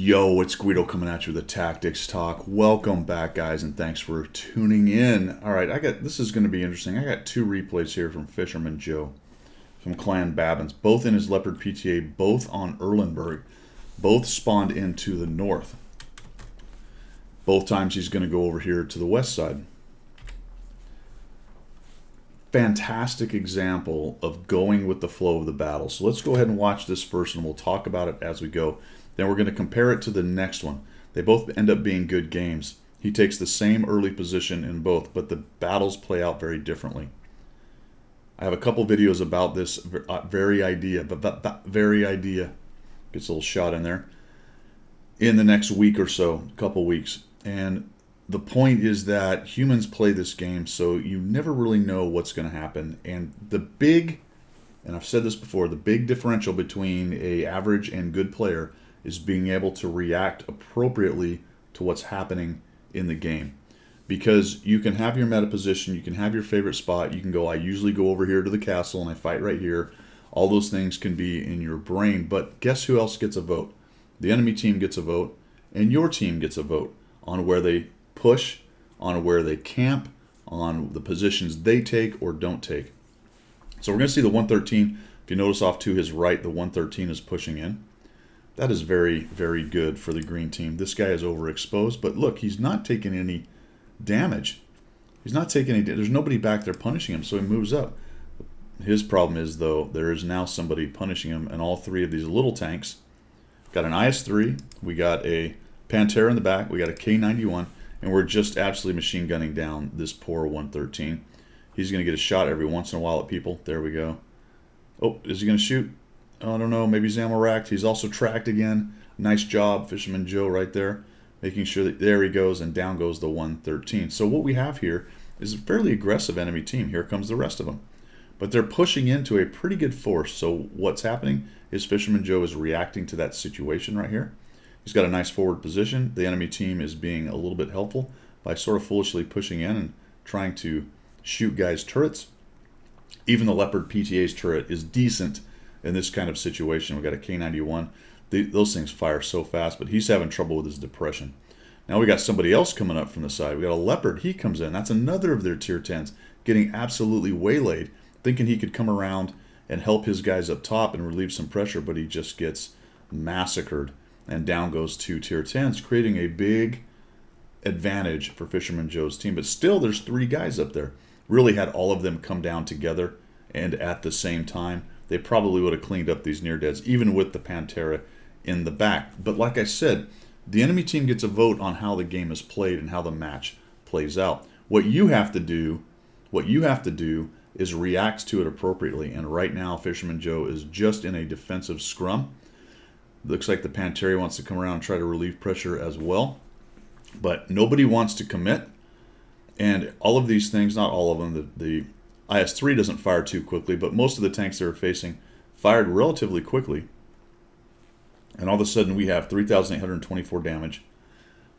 Yo, it's Guido coming at you with the Tactics Talk. Welcome back, guys, and thanks for tuning in. All right, this is going to be interesting. I got two replays here from Fisherman Joe from Clan Babbins, both in his Leopard PTA, both on Erlenberg, both spawned into the north. Both times he's going to go over here to the west side. Fantastic example of going with the flow of the battle. So let's go ahead and watch this first, and we'll talk about it as we go. Then we're going to compare it to the next one. They both end up being good games. He takes the same early position in both, but the battles play out very differently. I have a couple videos about this very idea, gets a little shot in there, in the next week or so, a couple weeks. And the point is that humans play this game, so you never really know what's going to happen. And and I've said this before, the big differential between an average and good player is being able to react appropriately to what's happening in the game. Because you can have your meta position, you can have your favorite spot, you can go, I usually go over here to the castle and I fight right here. All those things can be in your brain, but guess who else gets a vote? The enemy team gets a vote, and your team gets a vote on where they push, on where they camp, on the positions they take or don't take. So we're going to see the 113. If you notice off to his right, the 113 is pushing in. That is very, very good for the green team. This guy is overexposed, but look, he's not taking any damage. He's not taking any. There's nobody back there punishing him, so he moves up. His problem is, though, there is now somebody punishing him, and all three of these little tanks. Got an IS-3, we got a Pantera in the back, we got a K91, and we're just absolutely machine gunning down this poor 113. He's going to get a shot every once in a while at people. There we go. Oh, is he going to shoot? I don't know, maybe he's ammo racked. He's also tracked again. Nice job, Fisherman Joe right there. Making sure that there he goes, and down goes the 113. So what we have here is a fairly aggressive enemy team. Here comes the rest of them. But they're pushing into a pretty good force. So what's happening is Fisherman Joe is reacting to that situation right here. He's got a nice forward position. The enemy team is being a little bit helpful by sort of foolishly pushing in and trying to shoot guys' turrets. Even the Leopard PTA's turret is decent in this kind of situation. We got a K91. Those things fire so fast, but he's having trouble with his depression. Now we got somebody else coming up from the side. We got a Leopard. He comes in. That's another of their tier 10s getting absolutely waylaid, thinking he could come around and help his guys up top and relieve some pressure, but he just gets massacred. And down goes two tier 10s, creating a big advantage for Fisherman Joe's team. But still, there's three guys up there. Really had all of them come down together and at the same time. They probably would have cleaned up these near-deads, even with the Pantera in the back. But like I said, the enemy team gets a vote on how the game is played and how the match plays out. What you have to do is react to it appropriately. And right now, Fisherman Joe is just in a defensive scrum. Looks like the Pantera wants to come around and try to relieve pressure as well. But nobody wants to commit. And all of these things, not all of them, the IS-3 doesn't fire too quickly, but most of the tanks they were facing fired relatively quickly. And all of a sudden we have 3,824 damage.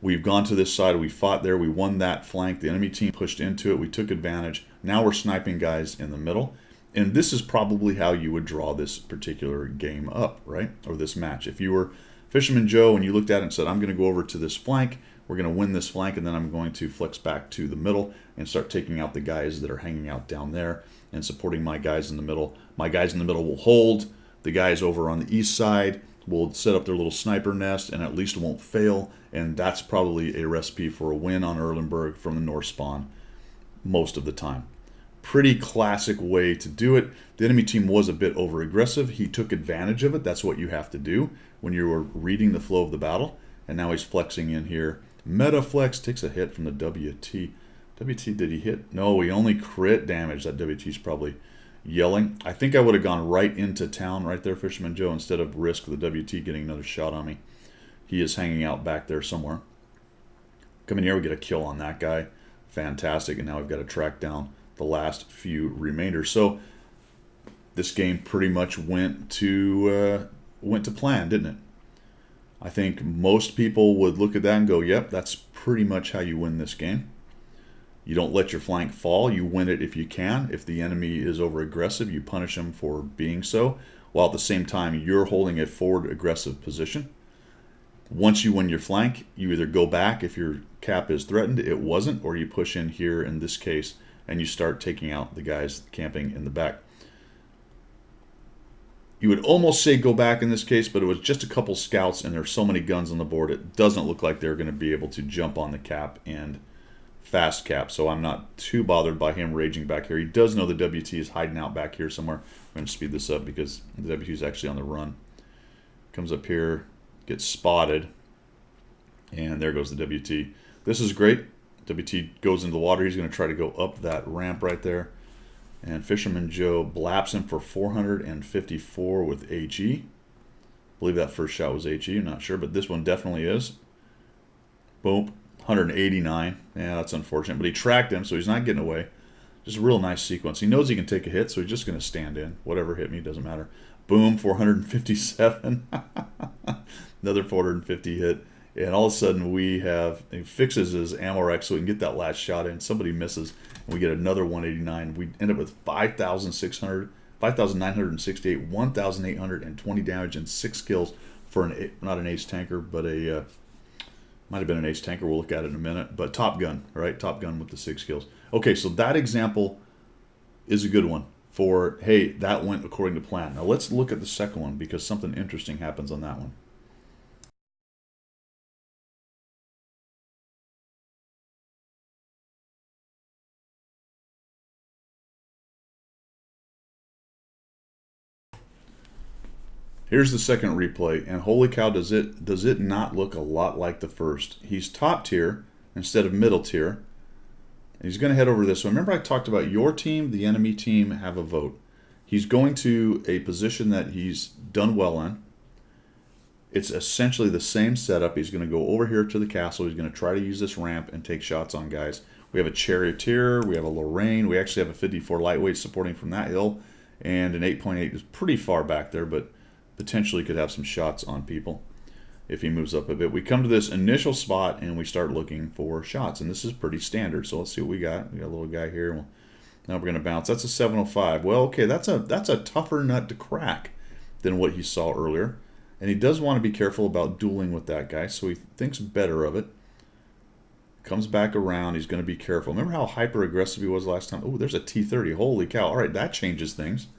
We've gone to this side, we fought there, we won that flank, the enemy team pushed into it, we took advantage. Now we're sniping guys in the middle. And this is probably how you would draw this particular game up, right? Or this match. If you were Fisherman Joe and you looked at it and said, I'm going to go over to this flank, we're going to win this flank, and then I'm going to flex back to the middle and start taking out the guys that are hanging out down there and supporting my guys in the middle. My guys in the middle will hold. The guys over on the east side will set up their little sniper nest and at least won't fail. And that's probably a recipe for a win on Erlenberg from the north spawn most of the time. Pretty classic way to do it. The enemy team was a bit over-aggressive. He took advantage of it. That's what you have to do when you are reading the flow of the battle. And now he's flexing in here. Metaflex takes a hit from the WT. WT, did he hit? No, he only crit damage. That WT's probably yelling. I think I would have gone right into town right there, Fisherman Joe, instead of risk the WT getting another shot on me. He is hanging out back there somewhere. Come in here, we get a kill on that guy. Fantastic. And now we've got to track down the last few remainders. So this game pretty much went to plan, didn't it? I think most people would look at that and go, yep, that's pretty much how you win this game. You don't let your flank fall. You win it if you can. If the enemy is over aggressive, you punish them for being so, while at the same time you're holding a forward aggressive position. Once you win your flank, you either go back if your cap is threatened, it wasn't, or you push in here in this case, and you start taking out the guys camping in the back. You would almost say go back in this case, but it was just a couple scouts, and there's so many guns on the board, it doesn't look like they're going to be able to jump on the cap and fast cap, so I'm not too bothered by him raging back here. He does know the WT is hiding out back here somewhere. I'm going to speed this up because the WT is actually on the run. Comes up here, gets spotted, and there goes the WT. This is great. WT goes into the water. He's going to try to go up that ramp right there. And Fisherman Joe blaps him for 454 with HE. I believe that first shot was HE. I'm not sure, but this one definitely is. Boom. 189. Yeah, that's unfortunate. But he tracked him, so he's not getting away. Just a real nice sequence. He knows he can take a hit, so he's just going to stand in. Whatever hit me, doesn't matter. Boom, 457. Another 450 hit. And all of a sudden he fixes his ammo rack so he can get that last shot in. Somebody misses, and we get another 189. We end up with 5,968, 1,820 damage, and 6 kills for not an ace tanker, but a might have been an ace tanker. We'll look at it in a minute. But Top Gun, right? Top Gun with the 6 kills. Okay, so that example is a good one for, hey, that went according to plan. Now let's look at the second one because something interesting happens on that one. Here's the second replay, and holy cow, does it not look a lot like the first. He's top tier instead of middle tier. And he's going to head over to this one. Remember I talked about your team, the enemy team have a vote. He's going to a position that he's done well in. It's essentially the same setup. He's going to go over here to the castle. He's going to try to use this ramp and take shots on guys. We have a Charioteer. We have a Lorraine. We actually have a 54 lightweight supporting from that hill. And an 8.8 is pretty far back there, but potentially could have some shots on people if he moves up a bit. We come to this initial spot and we start looking for shots, and this is pretty standard. So let's see what we got. We got a little guy here. Now we're going to bounce. That's a 705. Well, okay, that's a tougher nut to crack than what he saw earlier, and he does want to be careful about dueling with that guy, so he thinks better of it. Comes back around. He's going to be careful. Remember how hyper aggressive he was last time? Oh, there's a T30. Holy cow! All right, that changes things.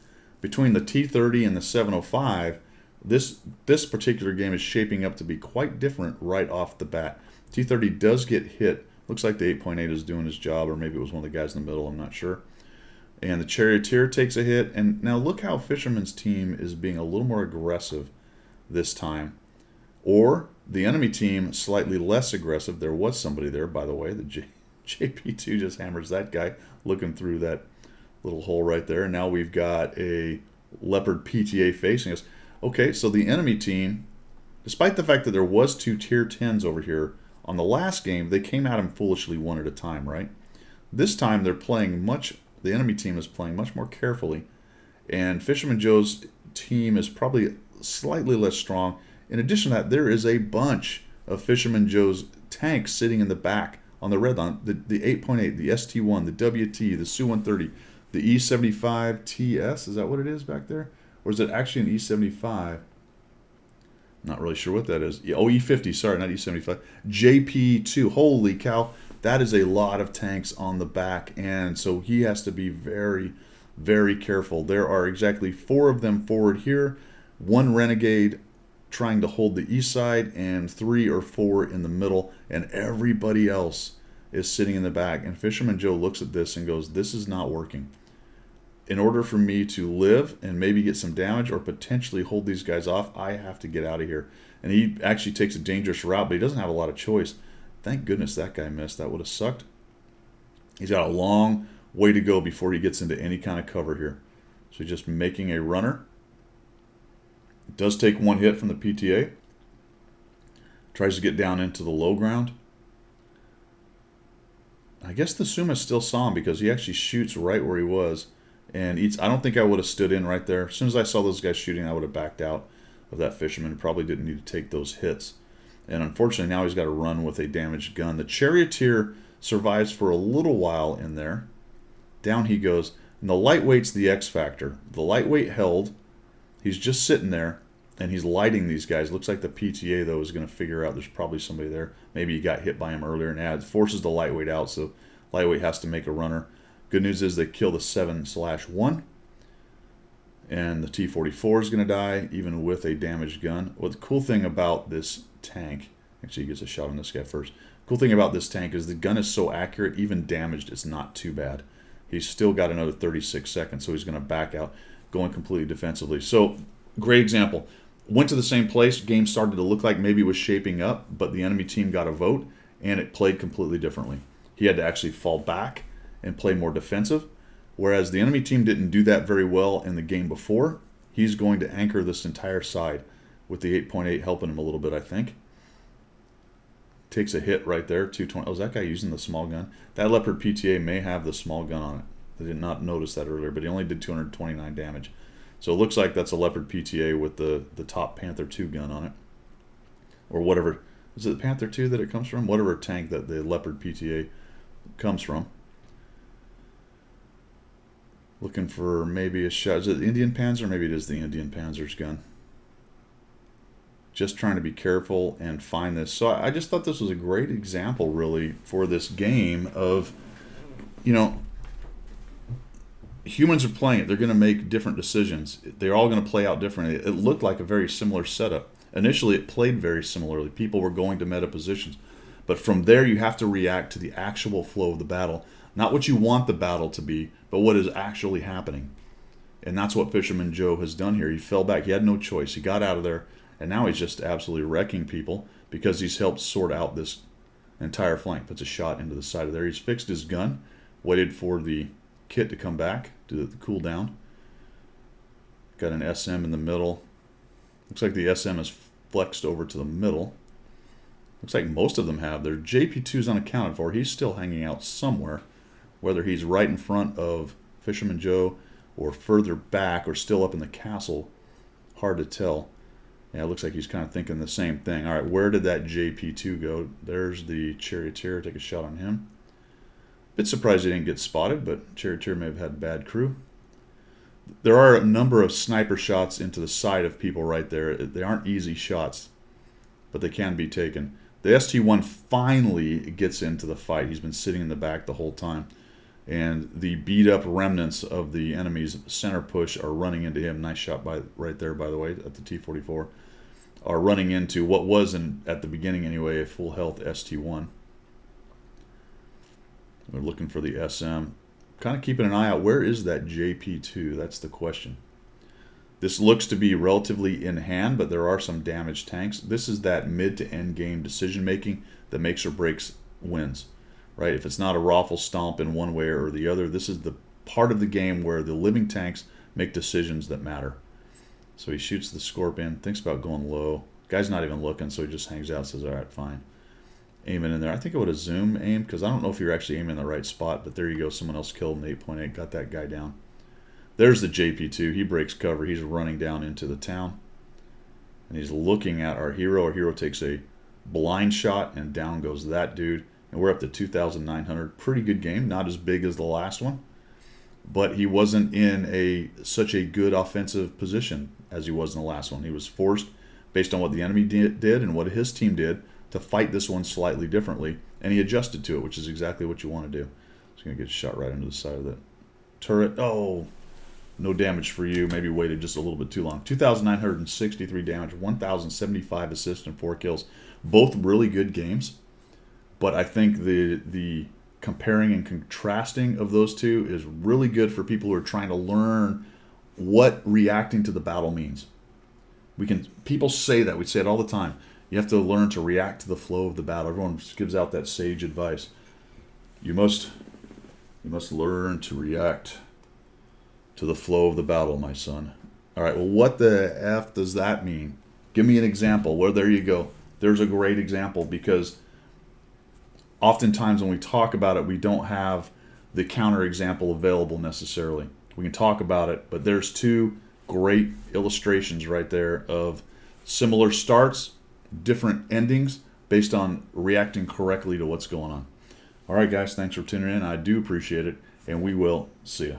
Between the T30 and the 705, this particular game is shaping up to be quite different right off the bat. T30 does get hit. Looks like the 8.8 is doing his job, or maybe it was one of the guys in the middle, I'm not sure. And the Charioteer takes a hit. And now look how Fisherman's team is being a little more aggressive this time. Or the enemy team slightly less aggressive. There was somebody there, by the way. The JP2 just hammers that guy looking through that little hole right there. And now we've got a Leopard PTA facing us. Okay, so the enemy team, despite the fact that there was 2 tier 10s over here, on the last game, they came at him foolishly one at a time, right? This time, the enemy team is playing much more carefully, and Fisherman Joe's team is probably slightly less strong. In addition to that, there is a bunch of Fisherman Joe's tanks sitting in the back on the red line. The 8.8, the ST1, the WT, the Su-130, the E75 TS, is that what it is back there? Or is it actually an E75? Not really sure what that is. Oh, E50, sorry, not E75. JP2, holy cow. That is a lot of tanks on the back, and so he has to be very, very careful. There are exactly 4 of them forward here, 1 Renegade trying to hold the east side, and 3 or 4 in the middle, and everybody else is sitting in the back. And Fisherman Joe looks at this and goes, this is not working. In order for me to live and maybe get some damage or potentially hold these guys off, I have to get out of here. And he actually takes a dangerous route, but he doesn't have a lot of choice. Thank goodness that guy missed. That would have sucked. He's got a long way to go before he gets into any kind of cover here. So just making a runner. It does take 1 hit from the PTA. Tries to get down into the low ground. I guess the Suma still saw him because he actually shoots right where he was. And I don't think I would have stood in right there. As soon as I saw those guys shooting, I would have backed out of that Fisherman. Probably didn't need to take those hits. And unfortunately, now he's got to run with a damaged gun. The Charioteer survives for a little while in there. Down he goes. And the lightweight's the X factor. The lightweight held. He's just sitting there. and he's lighting these guys. Looks like the PTA, though, is going to figure out there's probably somebody there. Maybe he got hit by him earlier, and adds forces the lightweight out, so lightweight has to make a runner. Good news is they kill the 7/1, and the T-44 is going to die, even with a damaged gun. Well, the cool thing about this tank, actually he gets a shot on this guy first. Cool thing about this tank is the gun is so accurate, even damaged, it's not too bad. He's still got another 36 seconds, so he's going to back out, going completely defensively. So, great example. Went to the same place, game started to look like maybe it was shaping up, but the enemy team got a vote, and it played completely differently. He had to actually fall back and play more defensive, whereas the enemy team didn't do that very well in the game before. He's going to anchor this entire side with the 8.8 helping him a little bit, I think. Takes a hit right there, 220. Oh, is that guy using the small gun? That Leopard PTA may have the small gun on it. I did not notice that earlier, but he only did 229 damage. So it looks like that's a Leopard PTA with the top Panther II gun on it. Or whatever. Is it the Panther II that it comes from? Whatever tank that the Leopard PTA comes from. Looking for maybe a shot. Is it the Indian Panzer? Maybe it is the Indian Panzer's gun. Just trying to be careful and find this. So I just thought this was a great example, really, for this game of, humans are playing it. They're going to make different decisions. They're all going to play out differently. It looked like a very similar setup. Initially, it played very similarly. People were going to meta positions. But from there, you have to react to the actual flow of the battle. Not what you want the battle to be, but what is actually happening. And that's what Fisherman Joe has done here. He fell back. He had no choice. He got out of there. And now he's just absolutely wrecking people because he's helped sort out this entire flank. Puts a shot into the side of there. He's fixed his gun. Waited for the kit to come back, do the cool down. Got an SM in the middle. Looks like the SM is flexed over to the middle. Looks like most of them have. Their JP2 is unaccounted for. He's still hanging out somewhere. Whether he's right in front of Fisherman Joe or further back or still up in the castle, hard to tell. Yeah, it looks like he's kind of thinking the same thing. All right, where did that JP2 go? There's the Charioteer. Take a shot on him. Bit surprised he didn't get spotted, but Charioteer may have had bad crew. There are a number of sniper shots into the side of people right there. They aren't easy shots, but they can be taken. The ST-1 finally gets into the fight. He's been sitting in the back the whole time. And the beat-up remnants of the enemy's center push are running into him. Nice shot right there, by the way, at the T-44. Are running into what was, at the beginning anyway, a full health ST-1. We're looking for the SM. Kind of keeping an eye out. Where is that JP2? That's the question. This looks to be relatively in hand, but there are some damaged tanks. This is that mid to end game decision making that makes or breaks wins. Right? If it's not a raffle stomp in one way or the other, this is the part of the game where the living tanks make decisions that matter. So he shoots the Scorpion, thinks about going low. Guy's not even looking, so he just hangs out and says, all right, fine. Aiming in there. I think I would have zoom aimed because I don't know if you're actually aiming in the right spot, but there you go. Someone else killed an 8.8, got that guy down. There's the JP2. He breaks cover. He's running down into the town. And he's looking at our hero. Our hero takes a blind shot, and down goes that dude. And we're up to 2,900. Pretty good game. Not as big as the last one. But he wasn't in such a good offensive position as he was in the last one. He was forced, based on what the enemy did and what his team did, to fight this one slightly differently. And he adjusted to it, which is exactly what you want to do. He's going to get shot right into the side of the turret. Oh, no damage for you. Maybe waited just a little bit too long. 2,963 damage, 1,075 assists, and 4 kills. Both really good games. But I think the comparing and contrasting of those two is really good for people who are trying to learn what reacting to the battle means. People say that. We say it all the time. You have to learn to react to the flow of the battle. Everyone gives out that sage advice. You must learn to react to the flow of the battle, my son. All right, well, what the F does that mean? Give me an example. Well, there you go. There's a great example, because oftentimes when we talk about it, we don't have the counterexample available necessarily. We can talk about it, but there's two great illustrations right there of similar starts, different endings, based on reacting correctly to what's going on. All right, guys, thanks for tuning in. I do appreciate it, and we will see you.